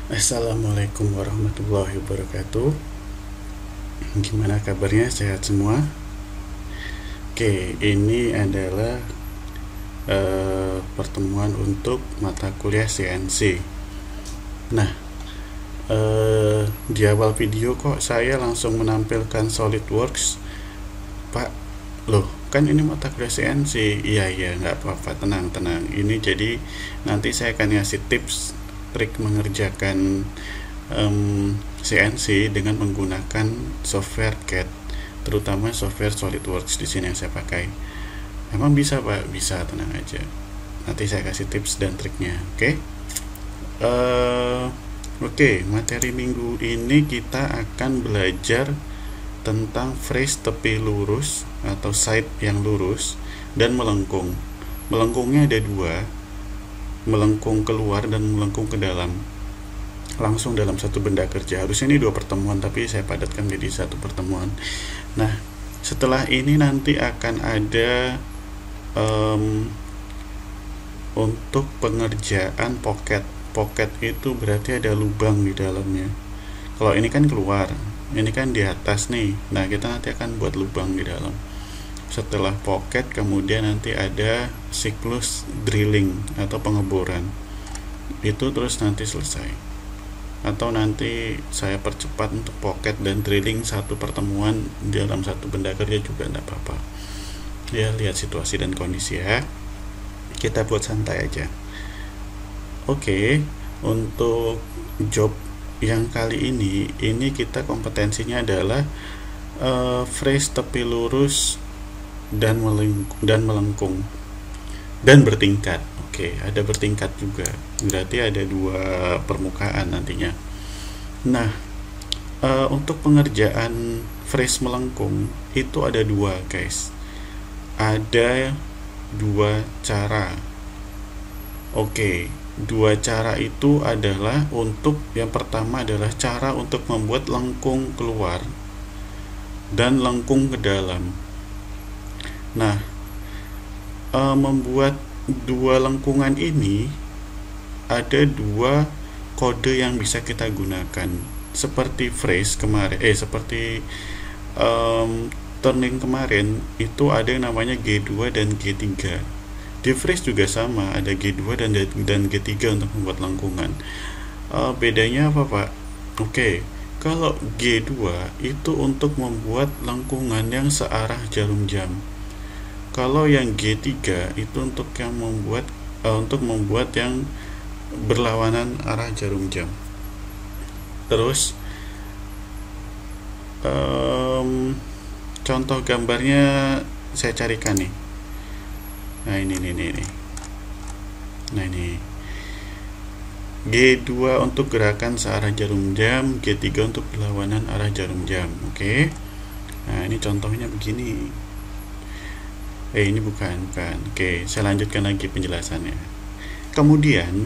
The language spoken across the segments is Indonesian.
Assalamualaikum warahmatullahi wabarakatuh. Gimana kabarnya? Sehat semua? Oke, ini adalah pertemuan untuk mata kuliah CNC. Nah, di awal video kok saya langsung menampilkan SolidWorks, Pak. Loh, kan ini mata kuliah CNC. Iya, nggak apa-apa, tenang. Ini jadi nanti saya akan ngasih tips trik mengerjakan CNC dengan menggunakan software CAD, terutama software SolidWorks di sini yang saya pakai. Emang bisa, Pak? Bisa, tenang aja. Nanti saya kasih tips dan triknya. Oke, materi minggu ini kita akan belajar tentang face tepi lurus atau side yang lurus dan melengkung. Melengkungnya ada dua, melengkung keluar dan melengkung ke dalam, langsung dalam satu benda kerja. Harusnya ini dua pertemuan, tapi saya padatkan jadi satu pertemuan. Nah, setelah ini nanti akan ada untuk pengerjaan pocket. Pocket itu berarti ada lubang di dalamnya. Kalau ini kan keluar, ini kan di atas nih. Nah, kita nanti akan buat lubang di dalam. Setelah pocket, kemudian nanti ada siklus drilling atau pengeboran. Itu terus nanti selesai. Atau nanti saya percepat untuk pocket dan drilling satu pertemuan dalam satu benda kerja juga tidak apa-apa. Ya, lihat situasi dan kondisi ya. Kita buat santai aja. Oke, untuk job yang kali ini kita kompetensinya adalah face tepi lurus dan melengkung dan bertingkat. Oke, ada bertingkat juga. Berarti ada dua permukaan nantinya. Nah, untuk pengerjaan face melengkung itu ada dua, guys. Ada dua cara. Oke, dua cara itu adalah untuk yang pertama adalah cara untuk membuat lengkung keluar dan lengkung ke dalam. Nah, membuat dua lengkungan ini ada dua kode yang bisa kita gunakan. Seperti phrase kemarin, seperti turning kemarin itu ada yang namanya G2 dan G3. Di phrase juga sama, ada G2 dan G3 untuk membuat lengkungan. Bedanya apa, Pak? Oke, kalau G2 itu untuk membuat lengkungan yang searah jarum jam. Kalau yang G3 itu untuk yang membuat yang berlawanan arah jarum jam. Terus contoh gambarnya saya carikan nih. Nah, ini. Nah, ini G2 untuk gerakan searah jarum jam, G3 untuk berlawanan arah jarum jam. Oke. Nah, ini contohnya begini. Ini bukan. Oke, saya lanjutkan lagi penjelasannya. Kemudian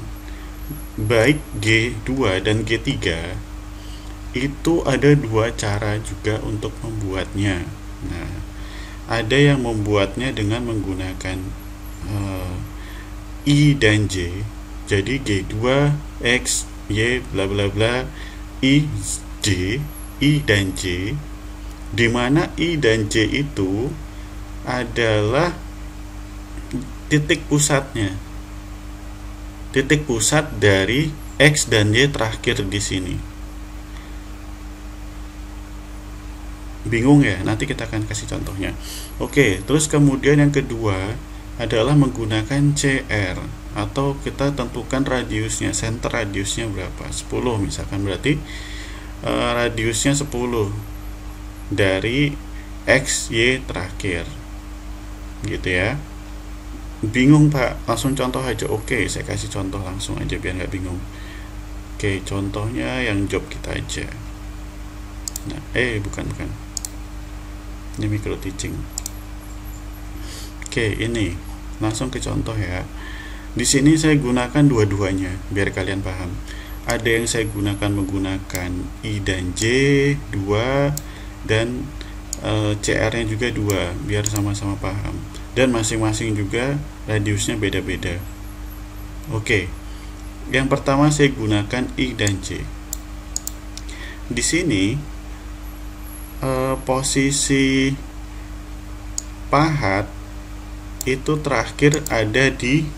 baik G2 dan G3 itu ada dua cara juga untuk membuatnya. Nah, ada yang membuatnya dengan menggunakan I dan J. Jadi G2 X Y bla bla bla I dan J, di mana I dan J itu adalah titik pusatnya. Titik pusat dari X dan Y terakhir di sini. Bingung ya? Nanti kita akan kasih contohnya. Oke, terus kemudian yang kedua adalah menggunakan CR, atau kita tentukan radiusnya, center radiusnya berapa? 10 misalkan, berarti radiusnya 10 dari X, Y terakhir. Gitu ya. Bingung, Pak? Langsung contoh aja. Oke, saya kasih contoh langsung aja biar nggak bingung. Oke, contohnya yang job kita aja. Nah, bukan. Ini micro teaching. Oke, ini langsung ke contoh ya. Di sini saya gunakan dua-duanya biar kalian paham. Ada yang saya gunakan menggunakan I dan J 2 dan CR-nya juga 2 biar sama-sama paham. Dan masing-masing juga radiusnya beda-beda. Oke. Yang pertama saya gunakan I dan J. Di sini posisi pahat itu terakhir ada di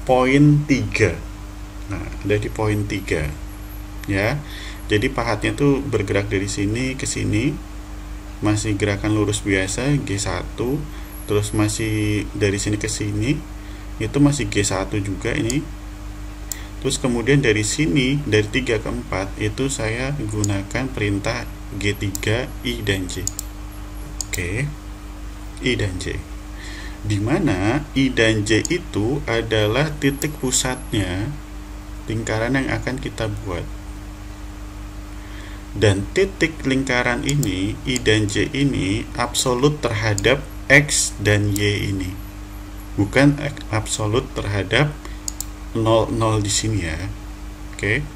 poin 3. Nah, ada di poin 3 ya. Jadi pahatnya tuh bergerak dari sini ke sini, masih gerakan lurus biasa G1, terus masih dari sini ke sini itu masih G1 juga ini. Terus kemudian dari sini dari 3 ke 4 itu saya gunakan perintah G3 I dan J. Oke. I dan J. Di mana I dan J itu adalah titik pusatnya lingkaran yang akan kita buat. Dan titik lingkaran ini I dan J ini absolut terhadap X dan Y ini. Bukan absolut terhadap 0, 0 di sini ya. Oke.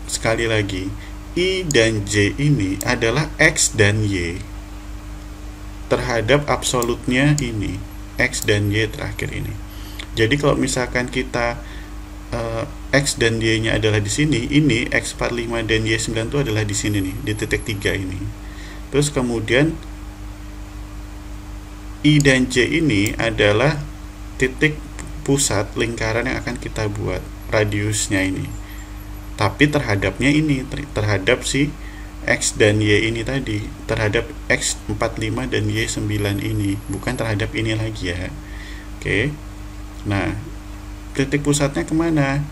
Sekali lagi, I dan J ini adalah X dan Y terhadap absolutnya ini, X dan Y terakhir ini. Jadi kalau misalkan kita X dan Y nya adalah di sini, ini X45 dan Y9 itu adalah di sini nih, di titik 3 ini. Terus kemudian I dan J ini adalah titik pusat lingkaran yang akan kita buat, radiusnya ini. Tapi terhadapnya ini, terhadap si X dan Y ini tadi, terhadap X45 dan Y9 ini, bukan terhadap ini lagi ya. Oke. Nah, titik pusatnya kemana?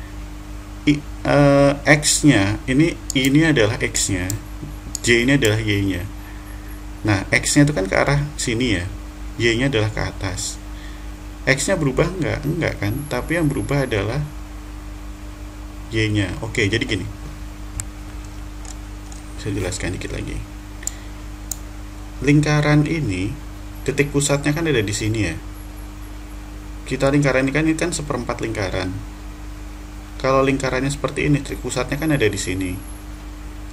X-nya, ini adalah X-nya, J ini adalah Y-nya. Nah, X-nya itu kan ke arah sini ya, Y-nya adalah ke atas. X-nya berubah enggak? Enggak kan? Tapi yang berubah adalah Y-nya. Oke, jadi gini. Saya jelaskan dikit lagi. Lingkaran ini, titik pusatnya kan ada di sini ya. Kita lingkaran ini kan seperempat lingkaran. Kalau lingkarannya seperti ini, titik pusatnya kan ada di sini.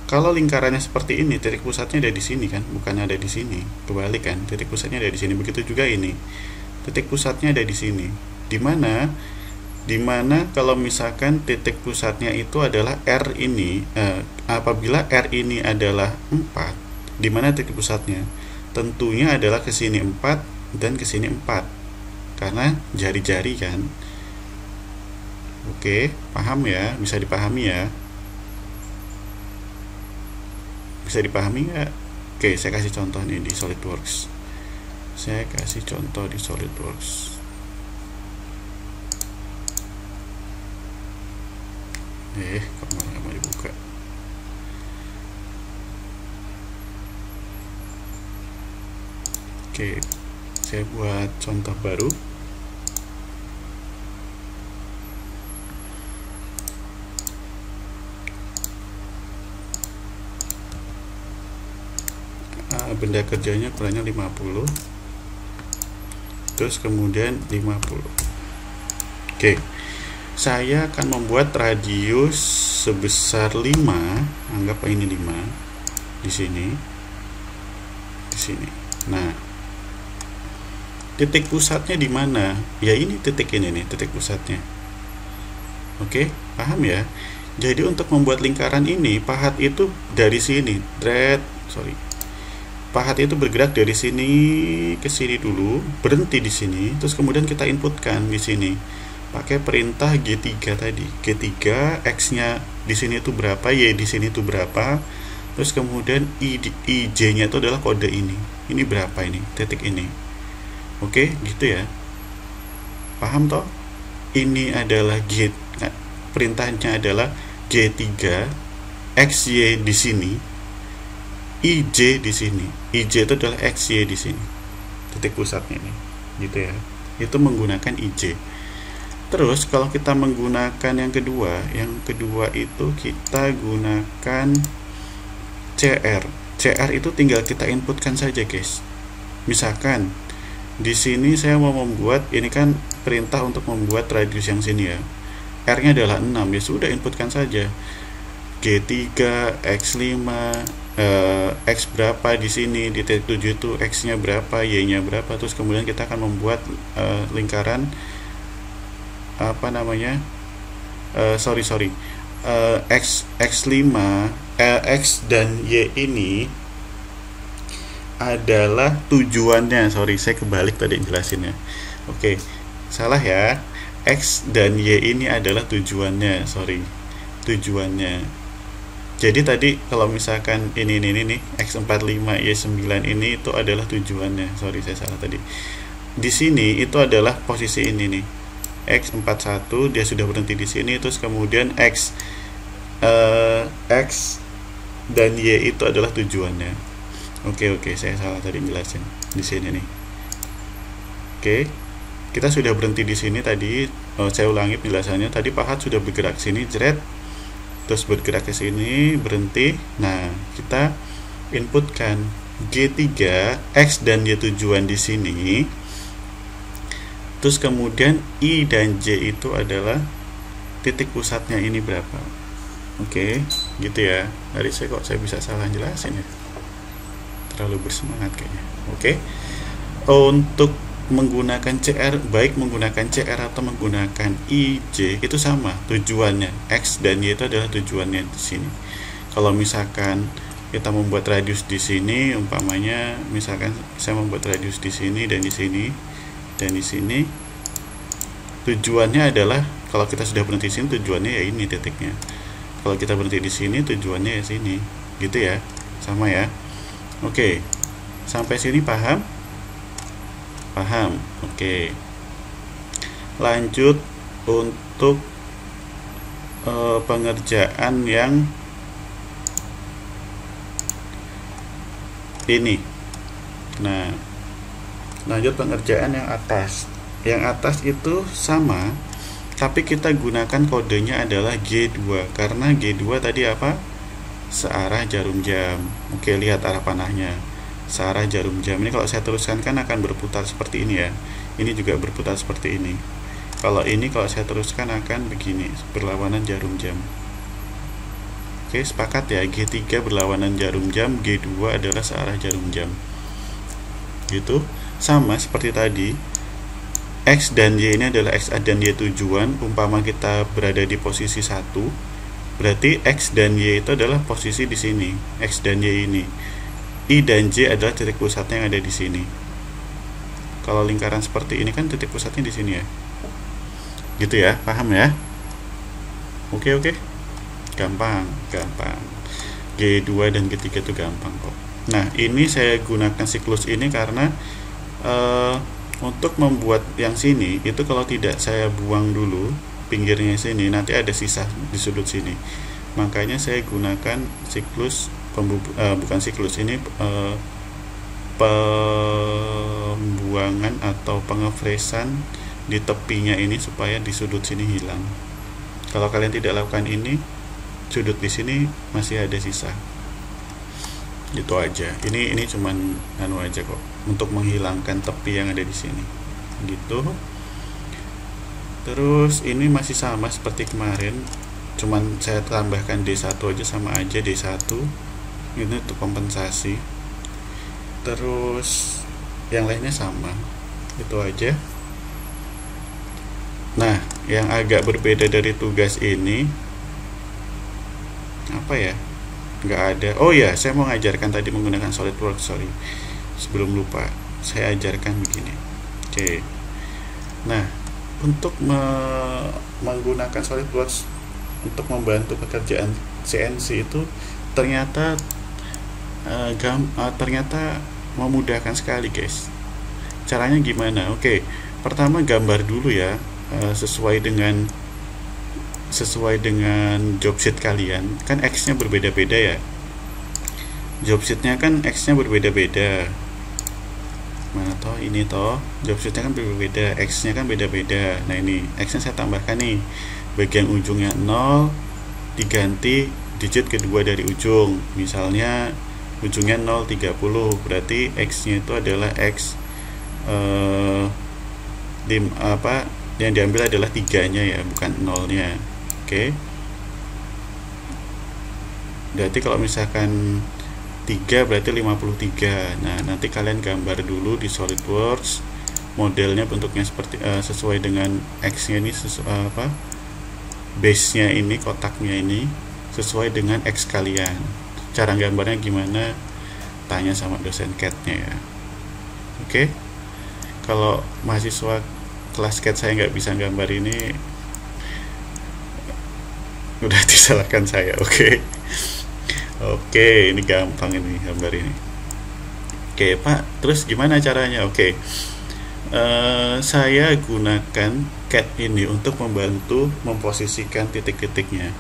Kalau lingkarannya seperti ini, titik pusatnya ada di sini kan, bukan ada di sini. Kebalik kan, titik pusatnya ada di sini. Begitu juga ini. Titik pusatnya ada di sini. Dimana kalau misalkan titik pusatnya itu adalah R ini, apabila R ini adalah 4, dimana titik pusatnya? Tentunya adalah ke sini 4 dan ke sini 4. Karena jari-jari kan. Oke, paham ya? Bisa dipahami ya? Bisa dipahami nggak? Oke, saya kasih contoh nih di SolidWorks. Saya kasih contoh di SolidWorks. Kok malah nggak mau dibuka? Oke, saya buat contoh baru. Benda kerjanya ukurannya 50, terus kemudian 50. Oke, saya akan membuat radius sebesar 5, anggap ini 5 di sini, di sini. Nah, titik pusatnya di mana? Ya ini titik ini nih, titik pusatnya. Oke, paham ya? Jadi untuk membuat lingkaran ini, pahat itu dari sini, pahat itu bergerak dari sini ke sini dulu, berhenti di sini, terus kemudian kita inputkan di sini pakai perintah G3 tadi. G3, X-nya di sini itu berapa, Y di sini itu berapa, terus kemudian IJ-nya itu adalah kode ini. Ini berapa ini? Titik ini. Oke, gitu ya. Paham toh? Ini adalah perintahnya adalah G3, XY di sini, IJ di sini. IJ itu adalah XY di sini. Titik pusatnya ini. Gitu ya. Itu menggunakan IJ. Terus kalau kita menggunakan yang kedua itu kita gunakan CR. CR itu tinggal kita inputkan saja, guys. Misalkan di sini saya mau membuat, ini kan perintah untuk membuat radius yang sini ya. R-nya adalah 6, ya sudah inputkan saja. G3, X5, X berapa di sini, di titik 7 itu X-nya berapa, Y-nya berapa, terus kemudian kita akan membuat lingkaran apa namanya, X5 X dan Y ini adalah tujuannya. Saya kebalik tadi jelasinnya. Oke, salah ya. X dan Y ini adalah tujuannya. Tujuannya. Jadi tadi kalau misalkan ini nih X45 Y9 ini itu adalah tujuannya. Saya salah tadi. Di sini itu adalah posisi ini nih. X41 dia sudah berhenti di sini, terus kemudian X dan Y itu adalah tujuannya. Oke, saya salah tadi jelasin di sini nih. Oke, kita sudah berhenti di sini tadi. Saya ulangi penjelasannya. Tadi pahat sudah bergerak sini, jeret, terus bergerak ke sini, berhenti. Nah, kita inputkan G3 X dan Y tujuan di sini. Terus kemudian I dan J itu adalah titik pusatnya ini berapa. Oke, gitu ya. Dari saya bisa salah jelasin ya. Terlalu bersemangat kayaknya. Oke. Untuk menggunakan CR, baik menggunakan CR atau menggunakan IJ itu sama tujuannya. X dan Y itu adalah tujuannya di sini. Kalau misalkan kita membuat radius di sini, umpamanya misalkan saya membuat radius di sini dan di sini dan di sini, tujuannya adalah kalau kita sudah berhenti di sini tujuannya ya ini titiknya. Kalau kita berhenti di sini tujuannya ya sini, gitu ya, sama ya. Oke, sampai sini paham? Paham. Oke, lanjut untuk pengerjaan yang ini. Nah, lanjut pengerjaan yang atas. Yang atas itu sama, tapi kita gunakan kodenya adalah G2 karena G2 tadi apa? Searah jarum jam. Oke, lihat arah panahnya. Searah jarum jam. Ini kalau saya teruskan kan akan berputar seperti ini ya. Ini juga berputar seperti ini. Kalau saya teruskan akan begini, berlawanan jarum jam. Oke, sepakat ya. G3 berlawanan jarum jam, G2 adalah searah jarum jam. Gitu. Sama seperti tadi. X dan Y ini adalah X dan Y tujuan. Umpama kita berada di posisi 1, berarti X dan Y itu adalah posisi di sini. X dan Y ini. I dan J adalah titik pusatnya yang ada di sini. Kalau lingkaran seperti ini kan titik pusatnya di sini ya. Gitu ya, paham ya? Oke. Gampang. G2 dan G3 itu gampang kok. Nah, ini saya gunakan siklus ini karena untuk membuat yang sini itu kalau tidak saya buang dulu pinggirnya sini, nanti ada sisa di sudut sini. Makanya saya gunakan siklus bukan siklus ini, pembuangan atau pengefresan di tepinya ini supaya di sudut sini hilang. Kalau kalian tidak lakukan ini, sudut di sini masih ada sisa. Itu aja. Ini cuman aja kok untuk menghilangkan tepi yang ada di sini. Gitu. Terus ini masih sama seperti kemarin, cuman saya tambahkan D1 aja, sama aja D1. Ini untuk kompensasi. Terus yang lainnya sama. Itu aja. Nah, yang agak berbeda dari tugas ini apa ya? Nggak ada. Oh ya, saya mau ngajarkan tadi menggunakan SolidWorks, sebelum lupa saya ajarkan begini. Oke. Nah, untuk menggunakan SolidWorks untuk membantu pekerjaan CNC itu ternyata ternyata memudahkan sekali, guys. Caranya gimana? Oke, pertama gambar dulu ya, sesuai dengan job sheet kalian. Kan X nya berbeda-beda ya, job sheetnya kan X nya berbeda-beda. Mana toh ini toh job sheetnya kan berbeda, X nya kan beda-beda. Nah, ini X nya saya tambahkan nih, bagian ujungnya 0 diganti digit kedua dari ujung, misalnya ujungnya 0,30, berarti X nya itu adalah X yang diambil adalah 3 nya ya, bukan 0 nya. Oke. Berarti kalau misalkan 3 berarti 53. Nah, nanti kalian gambar dulu di SolidWorks. modelnya bentuknya seperti sesuai dengan X nya ini base nya ini, kotaknya ini sesuai dengan X kalian. Cara gambarnya gimana, tanya sama dosen CAD nya ya. Oke. Kalau mahasiswa kelas CAD saya nggak bisa gambar ini, udah disalahkan saya. Oke, ini gampang ini gambar ini. Oke Pak, terus gimana caranya? Oke, saya gunakan CAD ini untuk membantu memposisikan titik-titiknya.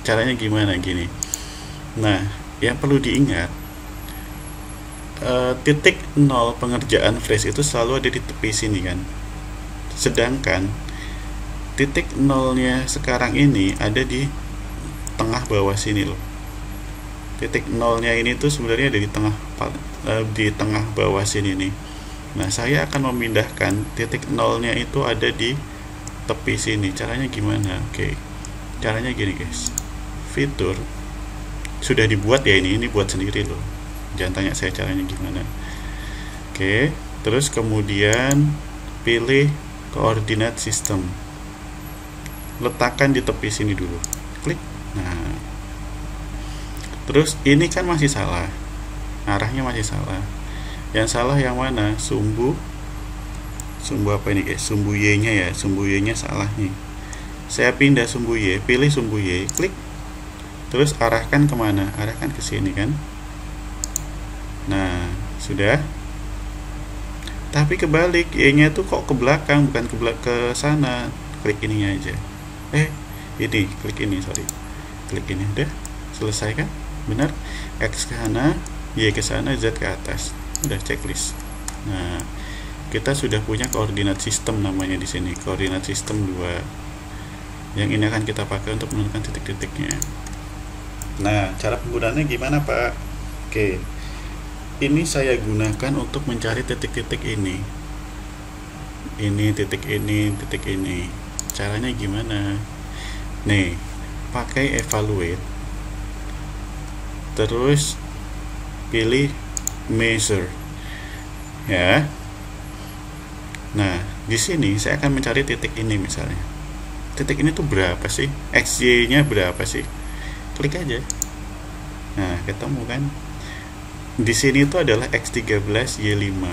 Caranya gimana? Gini. Nah, yang perlu diingat, titik 0 pengerjaan fresh itu selalu ada di tepi sini kan. Sedangkan titik 0-nya sekarang ini ada di tengah bawah sini loh. Titik 0-nya ini tuh sebenarnya ada di tengah bawah sini nih. Nah, saya akan memindahkan titik 0-nya itu ada di tepi sini. Caranya gimana? Oke. Caranya gini, guys. Fitur sudah dibuat ya, ini buat sendiri loh. Jangan tanya saya caranya gimana. Oke, terus kemudian pilih koordinat sistem. Letakkan di tepi sini dulu. Klik. Nah, terus ini kan masih salah. Arahnya masih salah. Yang salah yang mana? Sumbu apa ini guys? Sumbu Y-nya ya. Sumbu Y-nya salah nih. Saya pindah sumbu Y, pilih sumbu Y, klik. Terus arahkan kemana? Arahkan ke sini kan. Nah, sudah. Tapi kebalik, Y-nya tuh kok ke belakang, bukan ke sana. Klik ininya aja. Ini, klik ini, sorry. Klik ini, udah. Selesai kan? Benar. X ke sana, Y ke sana, Z ke atas. Udah checklist. Nah, kita sudah punya koordinat sistem namanya di sini. Koordinat sistem 2. Yang ini akan kita pakai untuk menentukan titik-titiknya. Nah, cara penggunaannya gimana, Pak? Oke. Ini saya gunakan untuk mencari titik-titik ini. Ini titik ini, titik ini. Caranya gimana? Nih, pakai evaluate. Terus pilih measure. Ya. Nah, di sini saya akan mencari titik ini misalnya. Titik ini tuh berapa sih? XY-nya berapa sih? Klik aja. Nah, ketemu kan? Di sini itu adalah X13 Y5.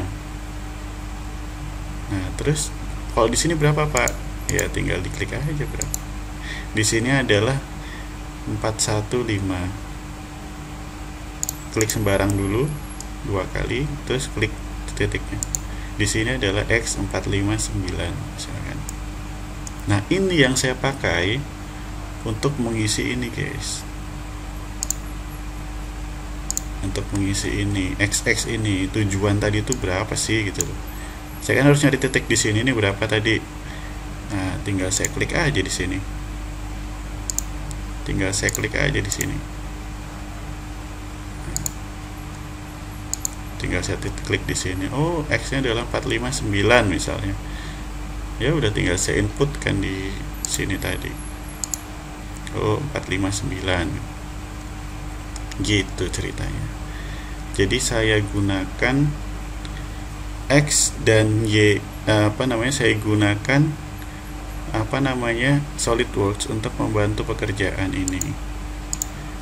Nah, terus kalau di sini berapa, Pak? Ya tinggal diklik aja berapa. Di sini adalah 415. Klik sembarang dulu 2 kali, terus klik titiknya. Di sini adalah X459 misalkan. Nah, ini yang saya pakai untuk mengisi ini, guys. Untuk mengisi ini, XX ini, tujuan tadi itu berapa sih gitu loh. Saya kan harus nyari titik di sini, ini berapa tadi. Nah, tinggal saya klik aja di sini. Tinggal saya klik aja di sini. Tinggal saya klik di sini. Oh, X-nya adalah 459 misalnya. Ya udah tinggal saya input kan di sini tadi. Oh, 459. Gitu ceritanya. Jadi saya gunakan X dan Y, saya gunakan SolidWorks untuk membantu pekerjaan ini.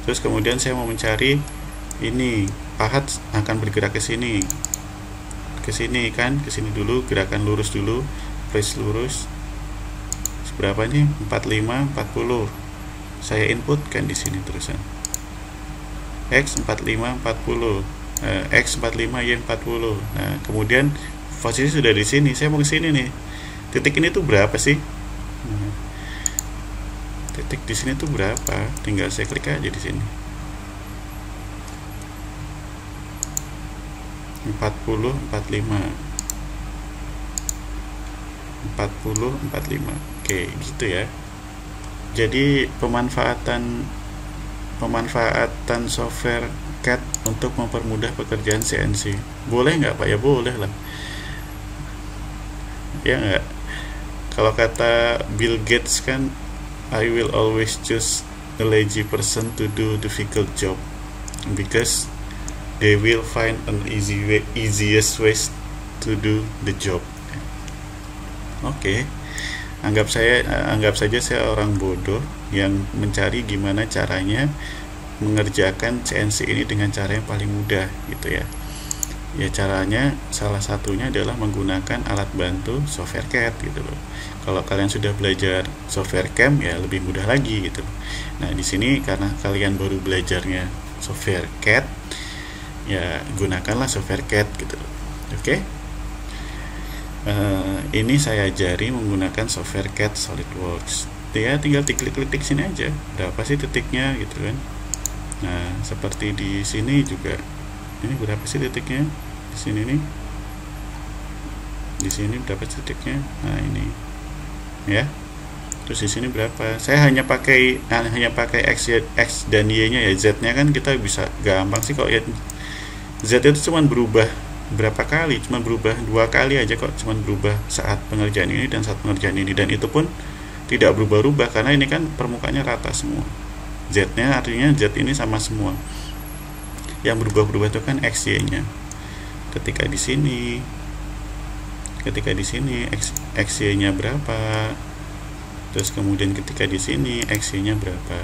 Terus kemudian saya mau mencari ini, pahat akan bergerak ke sini kan, ke sini dulu, gerakan lurus dulu, press lurus. Seberapa nih? 45, 40. Saya input kan di sini terusan. X45 40, X45 Y40. Nah, kemudian posisi sudah di sini. Saya mau ke sini nih. Titik ini tuh berapa sih? Nah, titik di sini tuh berapa? Tinggal saya klik aja di sini. 40 45. 40 45. Oke, gitu ya. Jadi pemanfaatan software CAD untuk mempermudah pekerjaan CNC. Boleh nggak, Pak? Ya boleh lah. Ya nggak? Kalau kata Bill Gates kan, I will always choose a lazy person to do difficult job because they will find an easiest ways to do the job. Oke. Anggap saja saya orang bodoh yang mencari gimana caranya mengerjakan CNC ini dengan cara yang paling mudah gitu ya. Ya caranya salah satunya adalah menggunakan alat bantu software CAD gitu loh. Kalau kalian sudah belajar software CAM ya lebih mudah lagi gitu. Nah, di sini karena kalian baru belajarnya software CAD, ya gunakanlah software CAD gitu loh. Oke. Ini saya ajari menggunakan software CAD SolidWorks. Ya tinggal diklik-klik sini aja. Berapa sih titiknya gitu kan. Nah, seperti di sini juga. Ini berapa sih titiknya? Di sini nih. Di sini berapa titiknya? Nah, ini. Ya. Terus di sini berapa? Saya hanya pakai X dan Y-nya ya. Z-nya kan kita bisa gampang sih kok ya. Z itu cuma berubah berapa kali, cuma berubah 2 kali aja kok, cuma berubah saat pengerjaan ini dan saat pengerjaan ini, dan itu pun tidak berubah-ubah karena ini kan permukaannya rata semua. Z-nya artinya Z ini sama semua. Yang berubah-ubah itu kan XY-nya. Ketika di sini XY-nya berapa? Terus kemudian ketika di sini XY-nya berapa?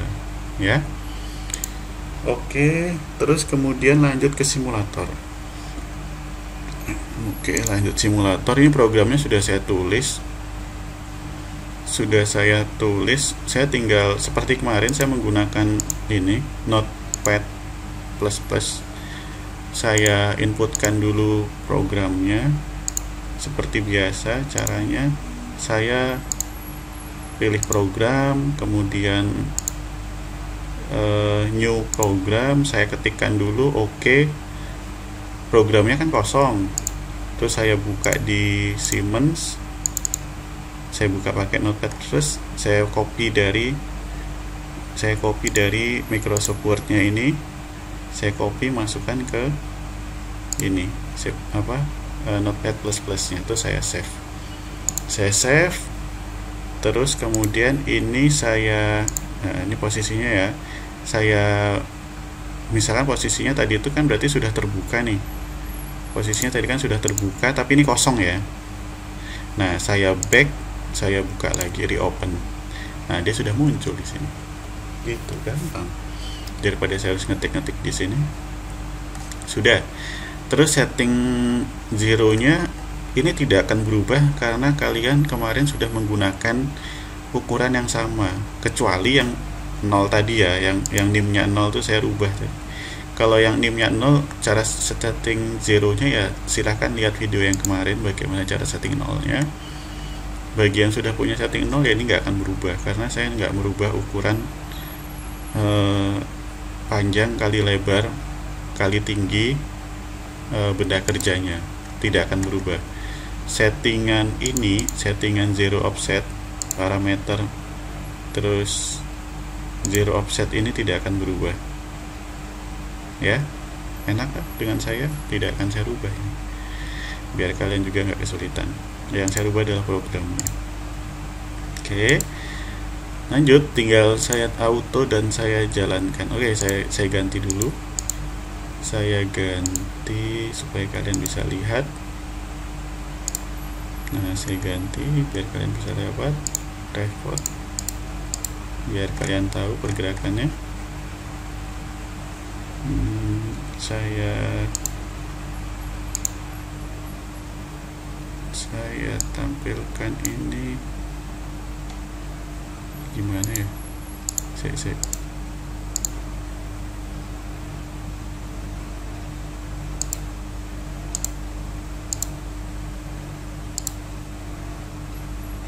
Ya. Oke, terus kemudian lanjut ke simulator. Oke, lanjut simulator. Ini programnya sudah saya tulis. Saya tinggal seperti kemarin saya menggunakan ini Notepad++. Saya inputkan dulu programnya. Seperti biasa caranya, saya pilih program, kemudian new program, saya ketikkan dulu oke. Programnya kan kosong. Terus saya buka di Siemens, saya buka pakai Notepad++, saya copy dari Microsoft Word-nya ini, saya copy masukkan ke ini Notepad++-nya, itu saya save. Terus kemudian ini ini posisinya ya, saya misalkan posisinya tadi itu kan berarti sudah terbuka nih. Posisinya tadi kan sudah terbuka, tapi ini kosong ya. Nah, saya back, saya buka lagi, reopen. Nah, dia sudah muncul di sini. Gitu, gampang. Daripada saya harus ngetik-ngetik di sini. Sudah. Terus setting zero-nya ini tidak akan berubah karena kalian kemarin sudah menggunakan ukuran yang sama, kecuali yang 0 tadi ya, yang NIM-nya 0 itu saya rubah tadi. Kalau yang NIM-nya 0, cara setting zeronya ya silahkan lihat video yang kemarin bagaimana cara setting 0-nya. Bagi yang sudah punya setting 0 ya ini nggak akan berubah karena saya nggak merubah ukuran panjang kali lebar kali tinggi benda kerjanya, tidak akan berubah. Settingan zero offset parameter terus zero offset ini tidak akan berubah. Ya, enak kan dengan saya, tidak akan saya rubah ini. Biar kalian juga nggak kesulitan. Yang saya rubah adalah programnya. Oke, lanjut, tinggal saya auto dan saya jalankan. Oke, saya ganti dulu. Saya ganti supaya kalian bisa lihat. Nah, saya ganti biar kalian bisa dapat report, biar kalian tahu pergerakannya. Saya tampilkan ini gimana ya, saya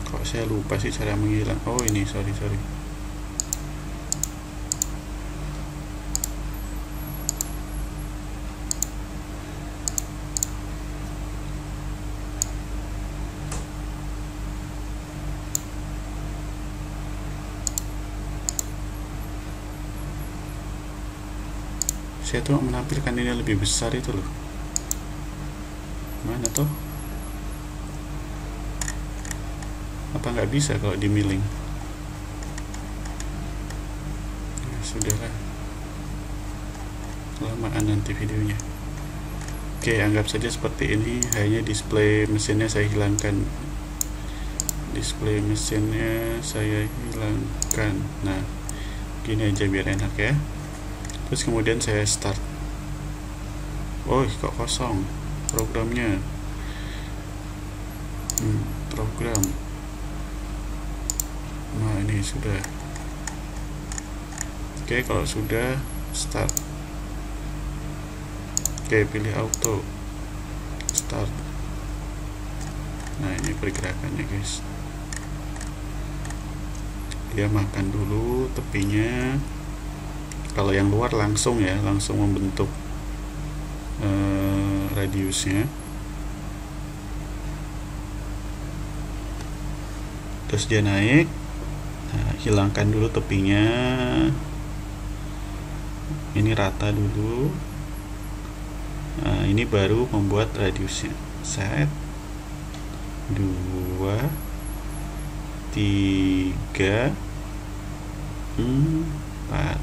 kok saya lupa sih cara menghilang. Oh ini, sorry saya tuh menampilkan ini lebih besar itu loh. Mana tuh? Apa nggak bisa kalau di milling? Ya, sudahlah, kelamaan nanti videonya. Oke, anggap saja seperti ini. Hanya display mesinnya saya hilangkan. Display mesinnya saya hilangkan. Nah, gini aja biar enak ya. Terus kemudian saya start. Oh, kok kosong programnya. Program. Nah, ini sudah. Oke, kalau sudah start. Oke, pilih auto start. Nah, ini pergerakannya guys. Dia makan dulu tepinya. Kalau yang luar langsung ya, langsung membentuk radiusnya. Terus dia naik. Nah, hilangkan dulu tepinya. Ini rata dulu. Nah, ini baru membuat radiusnya. Set 2 3 4.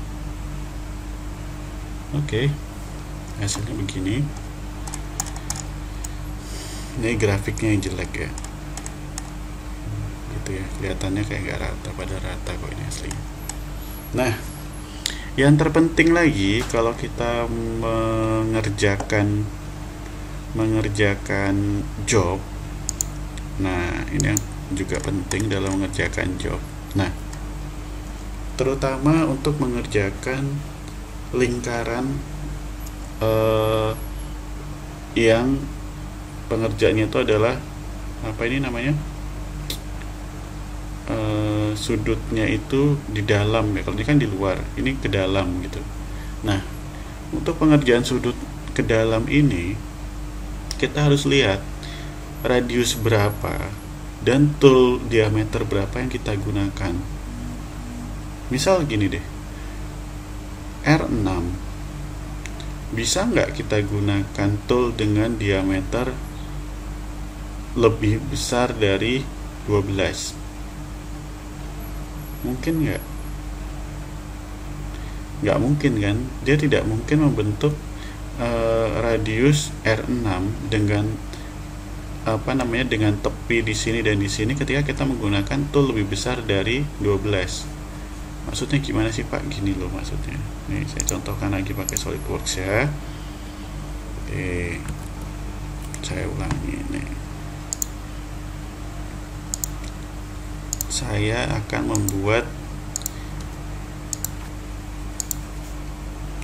Oke, hasilnya begini. Ini grafiknya yang jelek ya, gitu ya, kelihatannya kayak nggak rata, pada rata kok ini asli. Nah, yang terpenting lagi kalau kita mengerjakan job. Nah, ini yang juga penting dalam mengerjakan job. Nah, terutama untuk mengerjakan lingkaran yang pengerjaannya itu adalah apa ini namanya, sudutnya itu di dalam ya. Kalau ini kan di luar, ini ke dalam gitu. Nah, untuk pengerjaan sudut ke dalam ini kita harus lihat radius berapa dan tool diameter berapa yang kita gunakan. Misal gini deh, R6 bisa nggak kita gunakan tool dengan diameter lebih besar dari 12? Mungkin nggak? Nggak mungkin kan? Dia tidak mungkin membentuk radius R6 dengan apa namanya, dengan tepi di sini dan di sini ketika kita menggunakan tool lebih besar dari 12. Maksudnya gimana sih Pak? Gini loh maksudnya. Nih saya contohkan lagi pakai SolidWorks ya. Oke, saya ulangi nih. Saya akan membuat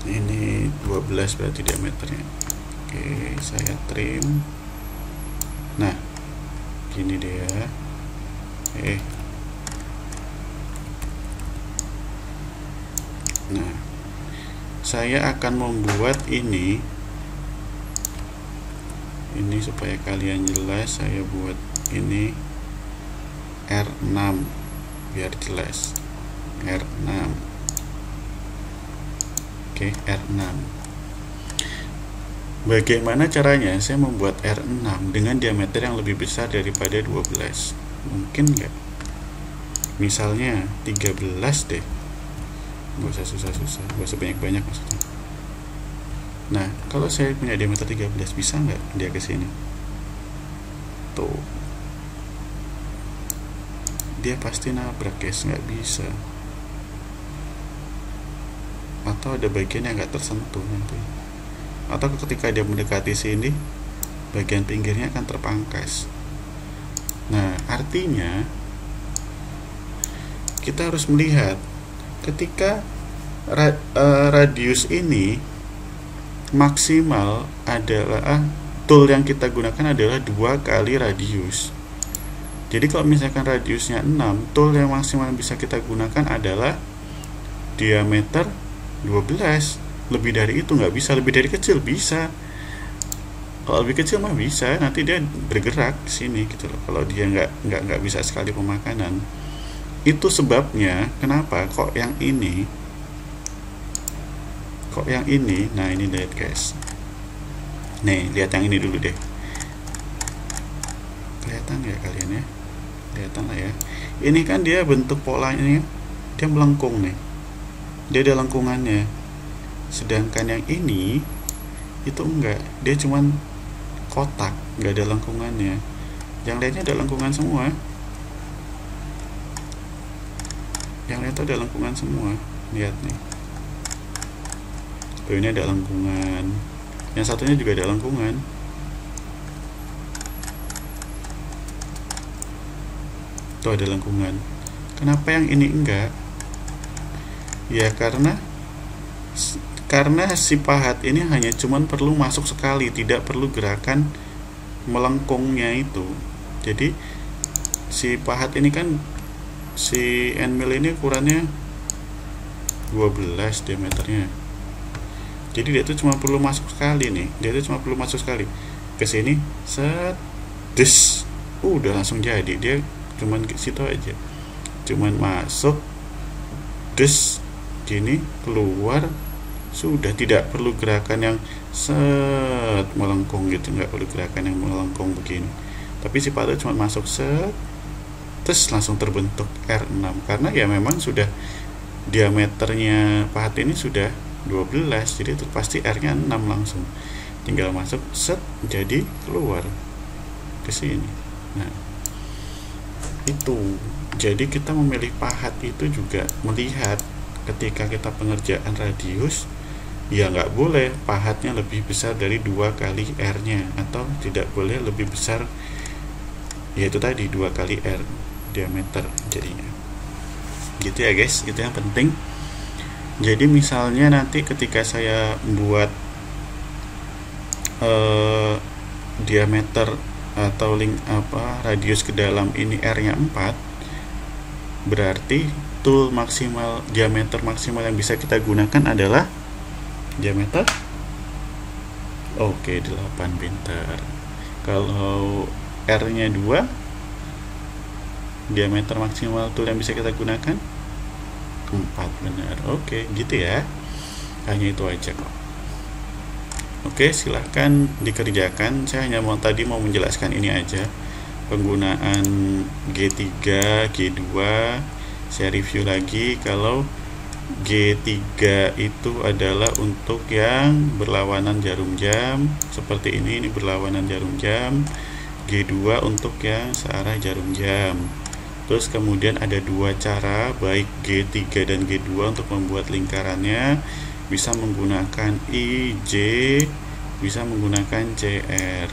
ini 12 berarti diameternya. Oke, saya trim. Nah, gini dia. Nah, saya akan membuat ini supaya kalian jelas. Saya buat ini R6 biar jelas. R6. Oke, R6. Bagaimana caranya saya membuat R6 dengan diameter yang lebih besar daripada 12? Mungkin nggak? Misalnya 13 deh. Nggak usah susah-susah, nggak usah banyak-banyak maksudnya. Nah, kalau saya punya diameter 13, bisa nggak dia ke sini? Tuh. Dia pasti nabrak guys, nggak bisa. Atau ada bagian yang nggak tersentuh nanti. Atau ketika dia mendekati sini, bagian pinggirnya akan terpangkas. Nah, artinya kita harus melihat ketika radius ini maksimal adalah tool yang kita gunakan adalah 2 kali radius. Jadi kalau misalkan radiusnya 6, tool yang maksimal yang bisa kita gunakan adalah diameter 12. Lebih dari itu nggak bisa, lebih dari kecil bisa. Kalau lebih kecil mah bisa, nanti dia bergerak ke sini gitu loh. Kalau dia nggak bisa sekali pemakanan. Itu sebabnya kenapa kok yang ini, nah ini lihat guys. Nih, lihat yang ini dulu deh. Kelihatan ya kalian ya? Kelihatan lah ya. Ini kan dia bentuk polanya, dia melengkung nih. Dia ada lengkungannya. Sedangkan yang ini itu enggak, dia cuman kotak, nggak ada lengkungannya. Yang lainnya ada lengkungan semua, yang lain itu ada lengkungan semua. Lihat nih, tuh ini ada lengkungan, yang satunya juga ada lengkungan. Tuh ada lengkungan. Kenapa yang ini enggak? Ya karena si pahat ini hanya cuman perlu masuk sekali, tidak perlu gerakan melengkungnya itu. Jadi si pahat ini kan, si end mill ini ukurannya 12 diameternya. Jadi dia itu cuma perlu masuk sekali nih, dia itu cuma perlu masuk sekali ke sini, set, des, udah langsung jadi. Dia cuman ke situ aja, cuman masuk, des, gini, keluar, sudah. Tidak perlu gerakan yang set melengkung gitu, nggak perlu gerakan yang melengkung begini. Tapi si pahat cuma masuk set, terus langsung terbentuk R6, karena ya memang sudah diameternya pahat ini sudah 12, jadi itu pasti R nya 6 langsung, tinggal masuk set, jadi keluar ke sini. Nah itu, jadi kita memilih pahat itu juga melihat ketika kita pengerjaan radius, ya nggak boleh pahatnya lebih besar dari 2 kali R nya, atau tidak boleh lebih besar, yaitu tadi 2 kali R diameter jadinya. Gitu ya guys, itu yang penting. Jadi misalnya nanti ketika saya buat diameter atau radius ke dalam ini R nya 4, berarti tool maksimal, diameter maksimal yang bisa kita gunakan adalah diameter 8, pintar. Kalau R nya 2, diameter maksimal tool yang bisa kita gunakan 4, benar. Oke, gitu ya, hanya itu aja kok. Oke, silahkan dikerjakan. Saya hanya tadi mau menjelaskan ini aja, penggunaan G3, G2. Saya review lagi, kalau G3 itu adalah untuk yang berlawanan jarum jam seperti ini berlawanan jarum jam. G2 untuk yang searah jarum jam. Terus kemudian ada 2 cara, baik G3 dan G2 untuk membuat lingkarannya, bisa menggunakan IJ, bisa menggunakan CR.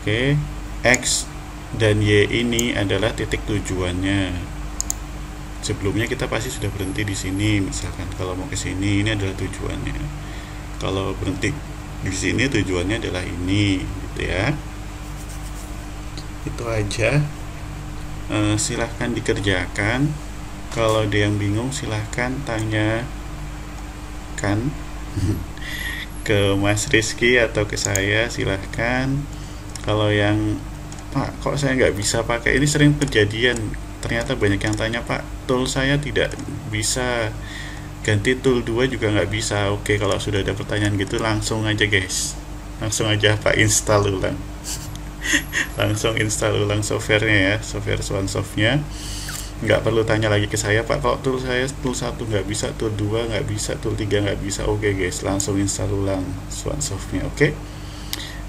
Oke, X dan Y ini adalah titik tujuannya. Sebelumnya kita pasti sudah berhenti di sini, misalkan kalau mau ke sini, ini adalah tujuannya. Kalau berhenti di sini, tujuannya adalah ini, gitu ya. Itu aja. Silahkan dikerjakan. Kalau ada yang bingung, silahkan tanyakan ke Mas Rizky atau ke saya, silahkan. Kalau yang, Pak, kok saya nggak bisa pakai ini, sering kejadian. Ternyata banyak yang tanya, Pak, tool saya tidak bisa ganti, tool 2 juga nggak bisa. Oke, kalau sudah ada pertanyaan gitu, langsung aja guys, langsung aja Pak install ulang. Langsung install ulang softwarenya ya, software Swansoft-nya. Nggak perlu tanya lagi ke saya, Pak, kok tool saya tool 1 nggak bisa, tool 2 nggak bisa, tool 3 nggak bisa. Oke guys, langsung install ulang Swansoft-nya. Oke,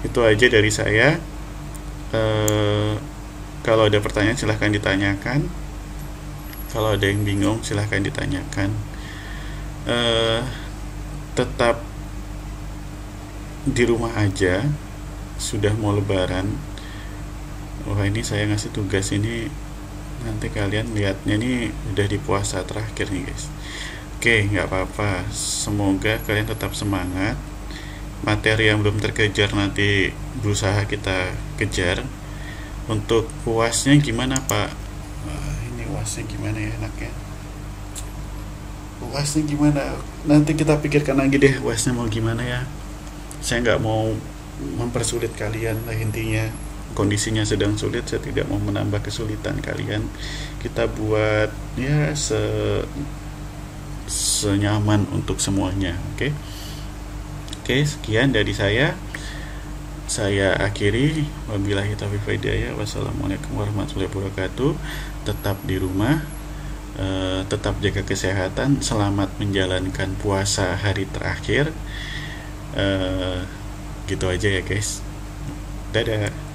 itu aja dari saya. Kalau ada pertanyaan silahkan ditanyakan. Kalau ada yang bingung silahkan ditanyakan. Tetap di rumah aja, sudah mau lebaran. Wah, ini saya ngasih tugas ini, nanti kalian lihatnya ini udah di puasa terakhir nih guys. Oke, nggak apa-apa, semoga kalian tetap semangat. Materi yang belum terkejar nanti berusaha kita kejar. Untuk UASnya gimana Pak? Wah, ini UASnya gimana ya enaknya? UASnya gimana? Nanti kita pikirkan lagi deh, UASnya mau gimana ya. Saya nggak mau mempersulit kalian lah, intinya kondisinya sedang sulit, saya tidak mau menambah kesulitan kalian. Kita buat ya senyaman untuk semuanya. Oke, sekian dari saya akhiri. Wabillahi taufiq wal hidayah. Wassalamualaikum warahmatullahi wabarakatuh. Tetap di rumah, tetap jaga kesehatan, selamat menjalankan puasa hari terakhir. eh gitu aja ya guys. Dadah.